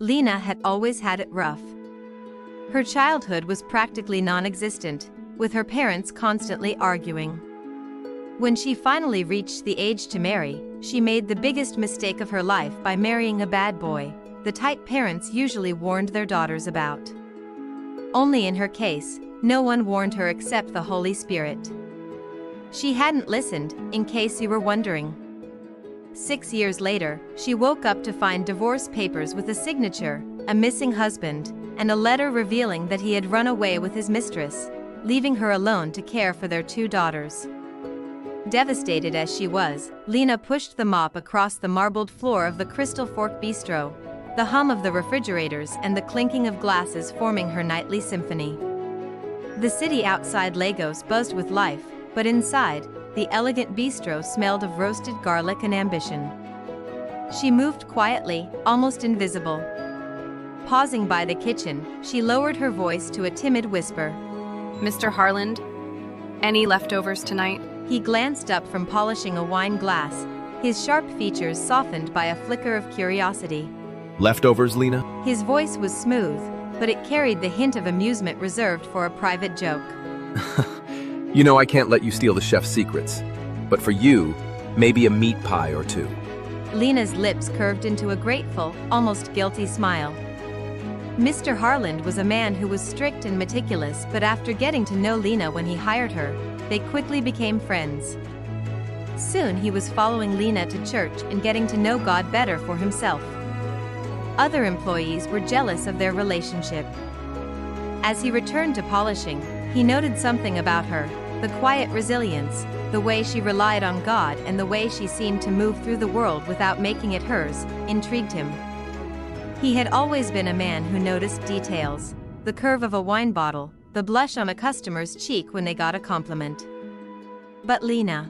Lena had always had it rough. Her childhood was practically non-existent, with her parents constantly arguing. When she finally reached the age to marry, she made the biggest mistake of her life by marrying a bad boy, the type parents usually warned their daughters about. Only in her case, no one warned her except the Holy Spirit. She hadn't listened, in case you were wondering. 6 years later, she woke up to find divorce papers with a signature, a missing husband, and a letter revealing that he had run away with his mistress, leaving her alone to care for their 2 daughters. Devastated as she was, Lena pushed the mop across the marbled floor of the Crystal Fork Bistro, the hum of the refrigerators and the clinking of glasses forming her nightly symphony. The city outside Lagos buzzed with life, but inside, the elegant bistro smelled of roasted garlic and ambition. She moved quietly, almost invisible. Pausing by the kitchen, she lowered her voice to a timid whisper. Mr. Harland, any leftovers tonight? He glanced up from polishing a wine glass, his sharp features softened by a flicker of curiosity. Leftovers, Lena? His voice was smooth, but it carried the hint of amusement reserved for a private joke. You know I can't let you steal the chef's secrets. But for you, maybe a meat pie or 2. Lena's lips curved into a grateful, almost guilty smile. Mr. Harland was a man who was strict and meticulous, but after getting to know Lena when he hired her, they quickly became friends. Soon he was following Lena to church and getting to know God better for himself. Other employees were jealous of their relationship. As he returned to polishing, he noted something about her, the quiet resilience, the way she relied on God and the way she seemed to move through the world without making it hers, intrigued him. He had always been a man who noticed details, the curve of a wine bottle, the blush on a customer's cheek when they got a compliment. But Lena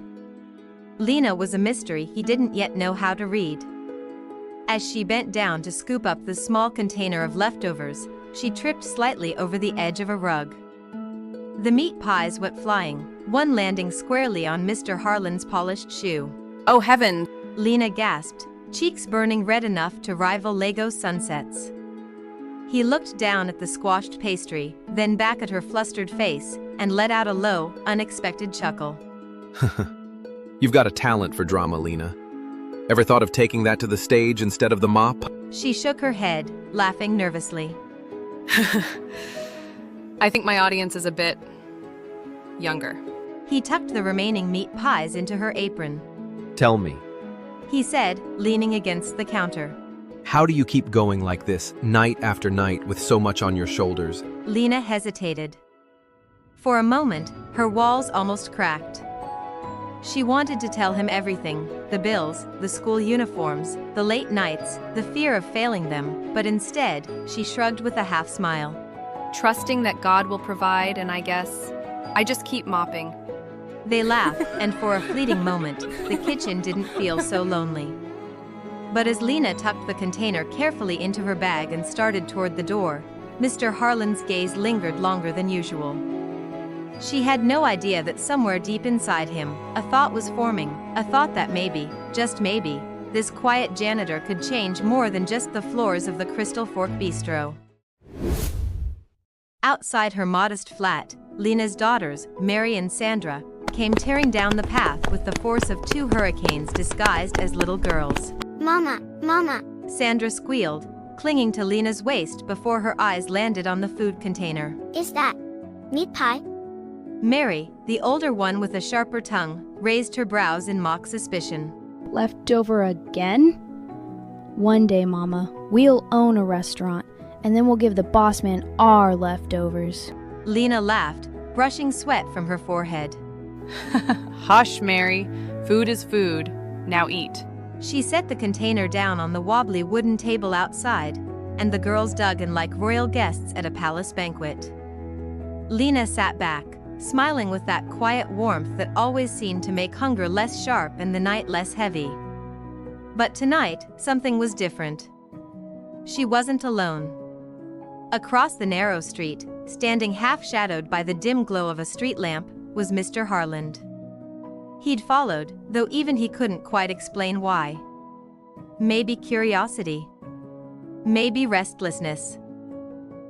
was a mystery he didn't yet know how to read. As she bent down to scoop up the small container of leftovers, she tripped slightly over the edge of a rug. The meat pies went flying, one landing squarely on Mr. Harland's polished shoe. Oh heaven! Lena gasped, cheeks burning red enough to rival Lagos sunsets. He looked down at the squashed pastry, then back at her flustered face, and let out a low, unexpected chuckle. You've got a talent for drama, Lena. Ever thought of taking that to the stage instead of the mop? She shook her head, laughing nervously. I think my audience is a bit younger. He tucked the remaining meat pies into her apron. Tell me, He said, leaning against the counter. how do you keep going like this, night after night, with so much on your shoulders? Lena hesitated. For a moment, her walls almost cracked. She wanted to tell him everything, the bills, the school uniforms, the late nights, the fear of failing them, but instead, she shrugged with a half smile. Trusting that God will provide, and I guess I just keep mopping. They laughed, and for a fleeting moment, the kitchen didn't feel so lonely. But as Lena tucked the container carefully into her bag and started toward the door, Mr. Harland's gaze lingered longer than usual. She had no idea that somewhere deep inside him, a thought was forming, a thought that maybe, just maybe, this quiet janitor could change more than just the floors of the Crystal Fork Bistro. Outside her modest flat, Lena's daughters, Mary and Sandra, came tearing down the path with the force of 2 hurricanes disguised as little girls. Mama, Mama. Sandra squealed, clinging to Lena's waist before her eyes landed on the food container. Is that meat pie? Mary, the older one with a sharper tongue, raised her brows in mock suspicion. Leftover again? One day, Mama, we'll own a restaurant, and then we'll give the boss man our leftovers. Lena laughed, brushing sweat from her forehead. Hush, Mary. Food is food. Now eat. She set the container down on the wobbly wooden table outside, and the girls dug in like royal guests at a palace banquet. Lena sat back, smiling with that quiet warmth that always seemed to make hunger less sharp and the night less heavy. But tonight, something was different. She wasn't alone. Across the narrow street, standing half-shadowed by the dim glow of a street lamp, was Mr. Harland. He'd followed, though even he couldn't quite explain why. Maybe curiosity. maybe restlessness.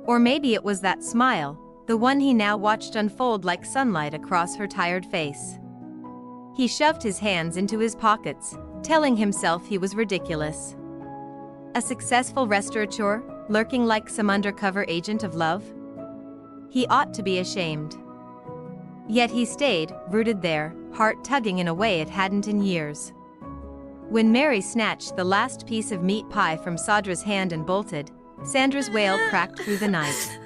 Or maybe it was that smile, the one he now watched unfold like sunlight across her tired face. He shoved his hands into his pockets, telling himself he was ridiculous. A successful restaurateur, lurking like some undercover agent of love? He ought to be ashamed. Yet he stayed, rooted there, heart tugging in a way it hadn't in years. When Mary snatched the last piece of meat pie from Sandra's hand and bolted, Sandra's wail cracked through the night.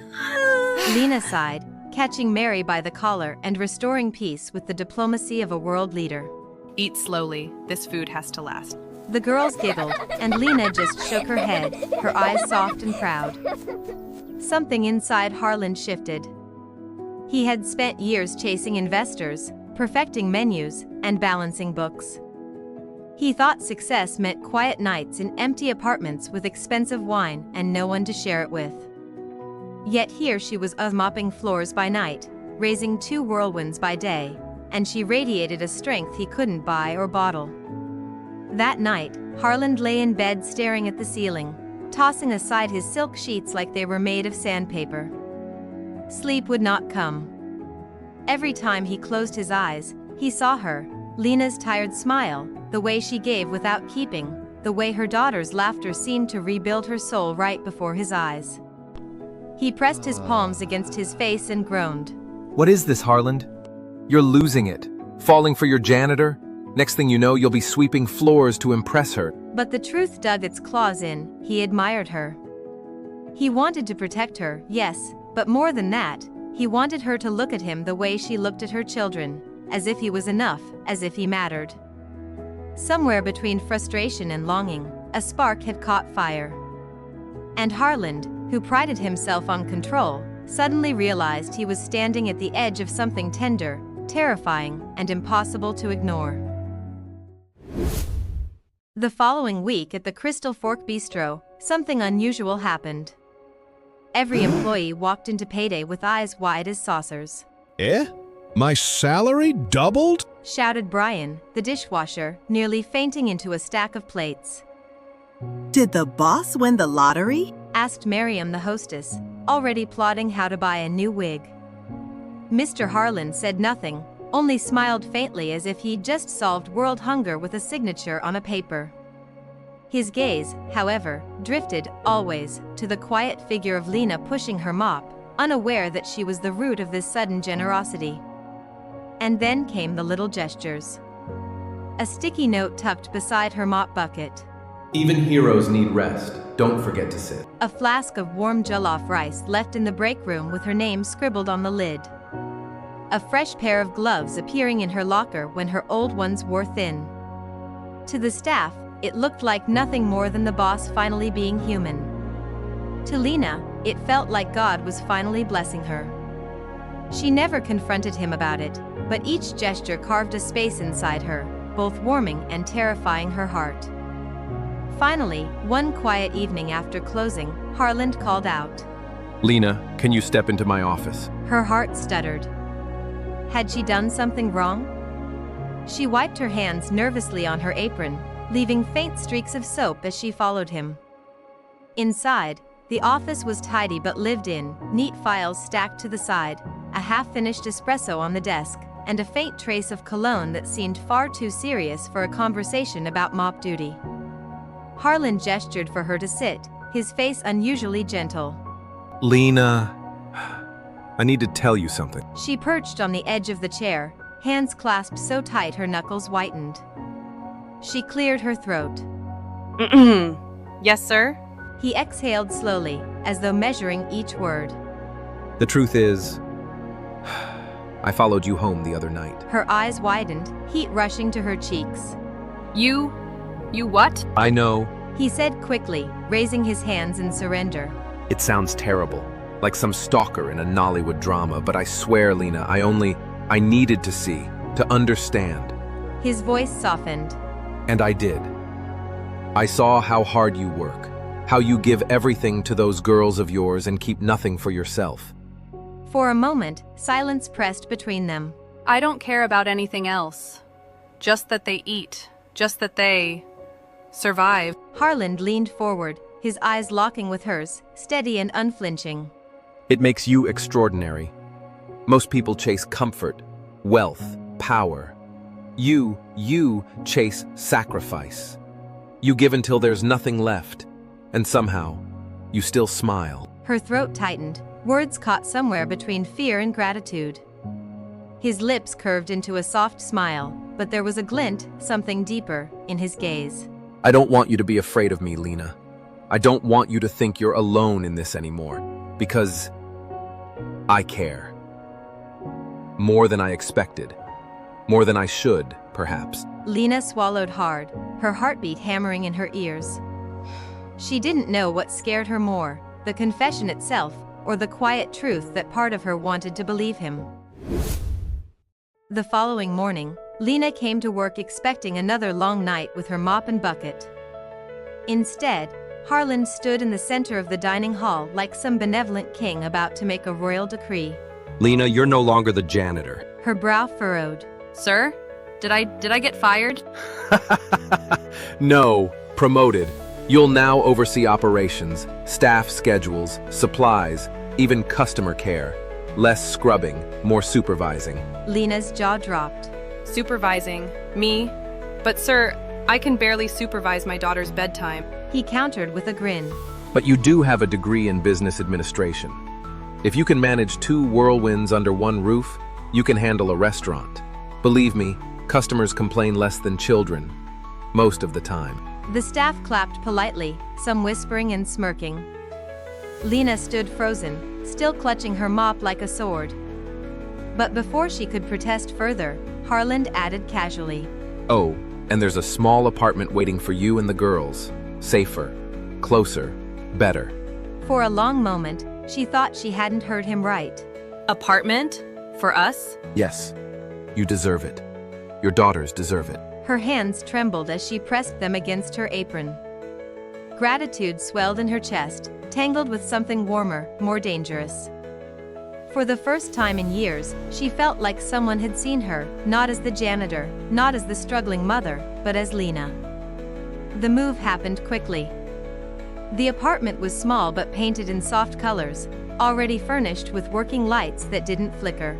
Lena sighed, catching Mary by the collar and restoring peace with the diplomacy of a world leader. Eat slowly. This food has to last. The girls giggled, and Lena just shook her head, her eyes soft and proud. Something inside Harlan shifted. He had spent years chasing investors, perfecting menus, and balancing books. He thought success meant quiet nights in empty apartments with expensive wine and no one to share it with. Yet here she was mopping floors by night, raising 2 whirlwinds by day, and she radiated a strength he couldn't buy or bottle. That night, Harlan lay in bed staring at the ceiling, tossing aside his silk sheets like they were made of sandpaper. Sleep would not come. Every time he closed his eyes, he saw her, Lena's tired smile, the way she gave without keeping, the way her daughter's laughter seemed to rebuild her soul right before his eyes. He pressed his palms against his face and groaned. What is this, Harland? You're losing it. Falling for your janitor? Next thing you know, you'll be sweeping floors to impress her. But the truth dug its claws in. He admired her. He wanted to protect her, yes, but more than that, he wanted her to look at him the way she looked at her children, as if he was enough, as if he mattered. Somewhere between frustration and longing, a spark had caught fire. And Harland, who prided himself on control, suddenly realized he was standing at the edge of something tender, terrifying, and impossible to ignore. The following week at the Crystal Fork Bistro, something unusual happened. Every employee walked into payday with eyes wide as saucers. Eh? My salary doubled? Shouted Brian, the dishwasher, nearly fainting into a stack of plates. Did the boss win the lottery? Asked Miriam, the hostess, already plotting how to buy a new wig. Mr. Harlan said nothing, only smiled faintly as if he'd just solved world hunger with a signature on a paper. His gaze, however, drifted, always, to the quiet figure of Lena pushing her mop, unaware that she was the root of this sudden generosity. And then came the little gestures. A sticky note tucked beside her mop bucket. Even heroes need rest. Don't forget to sit. A flask of warm jollof rice left in the break room with her name scribbled on the lid. A fresh pair of gloves appearing in her locker when her old ones wore thin. To the staff, it looked like nothing more than the boss finally being human. To Lena, it felt like God was finally blessing her. She never confronted him about it, but each gesture carved a space inside her, both warming and terrifying her heart. Finally, one quiet evening after closing, Harlan called out. Lena, can you step into my office? Her heart stuttered. Had she done something wrong? She wiped her hands nervously on her apron, leaving faint streaks of soap as she followed him. Inside, the office was tidy but lived in, neat files stacked to the side, a half-finished espresso on the desk, and a faint trace of cologne that seemed far too serious for a conversation about mop duty. Harlan gestured for her to sit, his face unusually gentle. Lena, I need to tell you something. She perched on the edge of the chair, hands clasped so tight her knuckles whitened. She cleared her throat. Yes, sir? He exhaled slowly, as though measuring each word. The truth is, I followed you home the other night. Her eyes widened, heat rushing to her cheeks. You what? I know. He said quickly, raising his hands in surrender. It sounds terrible, like some stalker in a Nollywood drama, but I swear, Lena, I needed to see, to understand. His voice softened. And I did. I saw how hard you work, how you give everything to those girls of yours and keep nothing for yourself. For a moment, silence pressed between them. I don't care about anything else. Just that they eat. Just that they survive. Harlan leaned forward, his eyes locking with hers, steady and unflinching. It makes you extraordinary. Most people chase comfort, wealth, power. You chase sacrifice. You give until there's nothing left, and somehow, you still smile. Her throat tightened, words caught somewhere between fear and gratitude. His lips curved into a soft smile, but there was a glint, something deeper, in his gaze. I don't want you to be afraid of me, Lena. I don't want you to think you're alone in this anymore, because I care. More than I expected. More than I should, perhaps. Lena swallowed hard, her heartbeat hammering in her ears. She didn't know what scared her more, the confession itself, or the quiet truth that part of her wanted to believe him. The following morning, Lena came to work expecting another long night with her mop and bucket. Instead, Harlan stood in the center of the dining hall like some benevolent king about to make a royal decree. Lena, you're no longer the janitor. Her brow furrowed. Sir? Did I get fired? No, promoted. You'll now oversee operations, staff schedules, supplies, even customer care. Less scrubbing, more supervising. Lena's jaw dropped. Supervising? Me? But sir, I can barely supervise my daughter's bedtime. He countered with a grin. But you do have a degree in business administration. If you can manage 2 whirlwinds under one roof, you can handle a restaurant. Believe me, customers complain less than children, most of the time. The staff clapped politely, some whispering and smirking. Lena stood frozen, still clutching her mop like a sword. But before she could protest further, Harlan added casually. Oh, and there's a small apartment waiting for you and the girls. Safer, closer, better. For a long moment, she thought she hadn't heard him right. Apartment? For us? Yes, you deserve it. Your daughters deserve it. Her hands trembled as she pressed them against her apron. Gratitude swelled in her chest, tangled with something warmer, more dangerous. For the first time in years, she felt like someone had seen her, not as the janitor, not as the struggling mother, but as Lena. The move happened quickly. The apartment was small but painted in soft colors, already furnished with working lights that didn't flicker.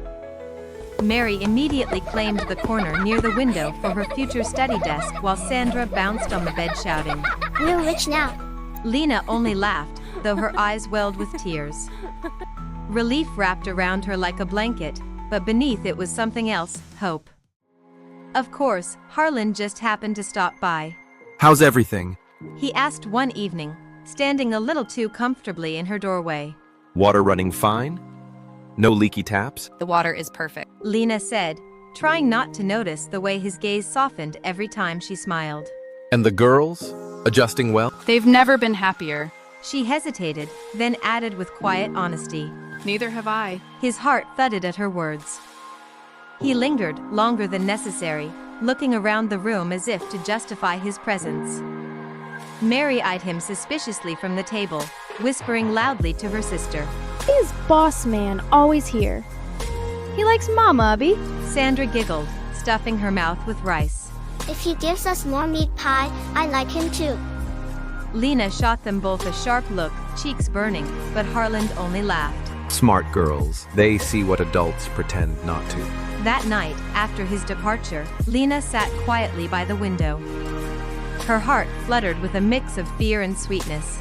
Mary immediately claimed the corner near the window for her future study desk while Sandra bounced on the bed shouting. We're rich now. Lena only laughed, though her eyes welled with tears. Relief wrapped around her like a blanket, but beneath it was something else, hope. Of course, Harlan just happened to stop by. How's everything? He asked one evening, standing a little too comfortably in her doorway. Water running fine? No leaky taps? The water is perfect. Lena said, trying not to notice the way his gaze softened every time she smiled. And the girls? Adjusting well? They've never been happier. She hesitated, then added with quiet honesty. Neither have I. His heart thudded at her words. He lingered, longer than necessary, looking around the room as if to justify his presence. Mary eyed him suspiciously from the table, whispering loudly to her sister. Is boss man always here? He likes Mama, Abby. Sandra giggled, stuffing her mouth with rice. If he gives us more meat pie, I like him too. Lena shot them both a sharp look, cheeks burning, but Harlan only laughed. Smart girls. They see what adults pretend not to. That night, after his departure, Lena sat quietly by the window. Her heart fluttered with a mix of fear and sweetness.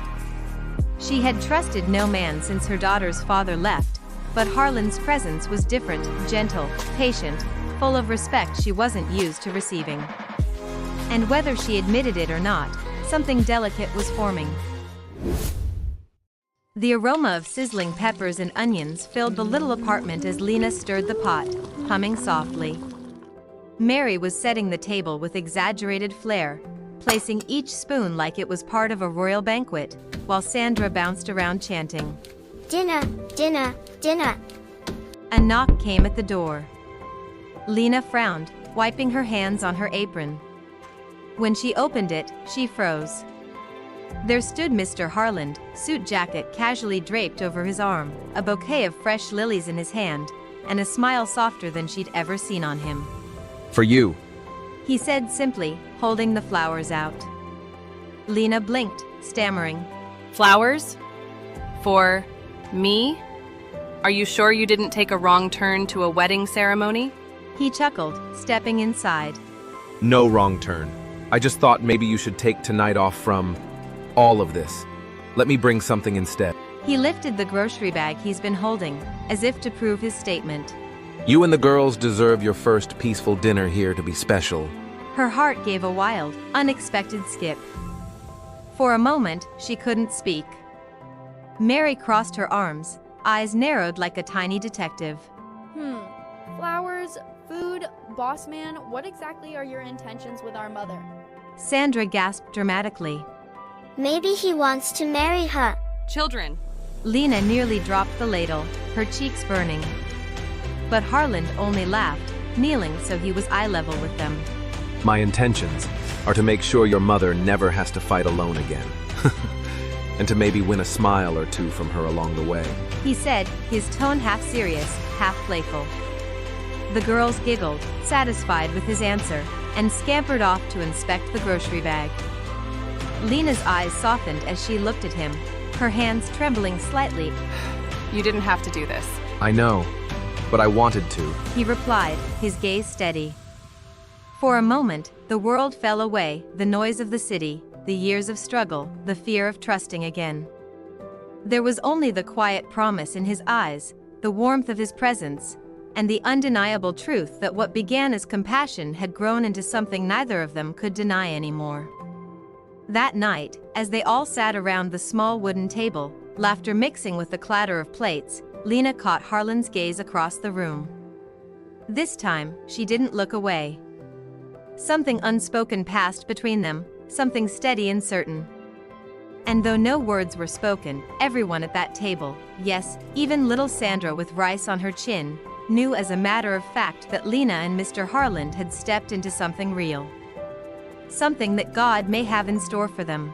She had trusted no man since her daughter's father left, but Harlan's presence was different, gentle, patient, full of respect she wasn't used to receiving. And whether she admitted it or not, something delicate was forming. The aroma of sizzling peppers and onions filled the little apartment as Lena stirred the pot, humming softly. Mary was setting the table with exaggerated flair, placing each spoon like it was part of a royal banquet, while Sandra bounced around chanting. Dinner, dinner, dinner. A knock came at the door. Lena frowned, wiping her hands on her apron. When she opened it, she froze. There stood Mr. Harlan, suit jacket casually draped over his arm, a bouquet of fresh lilies in his hand, and a smile softer than she'd ever seen on him. For you. He said simply, holding the flowers out. Lena blinked, stammering. Flowers? For me? Are you sure you didn't take a wrong turn to a wedding ceremony? He chuckled, stepping inside. No wrong turn. I just thought maybe you should take tonight off from all of this. Let me bring something instead. He lifted the grocery bag he's been holding, as if to prove his statement. You and the girls deserve your first peaceful dinner here to be special. Her heart gave a wild, unexpected skip. For a moment, she couldn't speak. Mary crossed her arms, eyes narrowed like a tiny detective. Flowers, food, boss man, what exactly are your intentions with our mother? Sandra gasped dramatically. Maybe he wants to marry her. Children. Lena nearly dropped the ladle, her cheeks burning. But Harland only laughed, kneeling so he was eye level with them. My intentions are to make sure your mother never has to fight alone again. And to maybe win a smile or two from her along the way. He said, his tone half serious, half playful. The girls giggled, satisfied with his answer, and scampered off to inspect the grocery bag. Lena's eyes softened as she looked at him, her hands trembling slightly. You didn't have to do this. I know, but I wanted to. He replied, his gaze steady. For a moment, the world fell away, the noise of the city, the years of struggle, the fear of trusting again. There was only the quiet promise in his eyes, the warmth of his presence, and the undeniable truth that what began as compassion had grown into something neither of them could deny anymore. That night, as they all sat around the small wooden table, laughter mixing with the clatter of plates, Lena caught Harlan's gaze across the room. This time, she didn't look away. Something unspoken passed between them, something steady and certain. And though no words were spoken, everyone at that table, yes, even little Sandra with rice on her chin, knew as a matter of fact that Lena and Mr. Harland had stepped into something real. Something that God may have in store for them.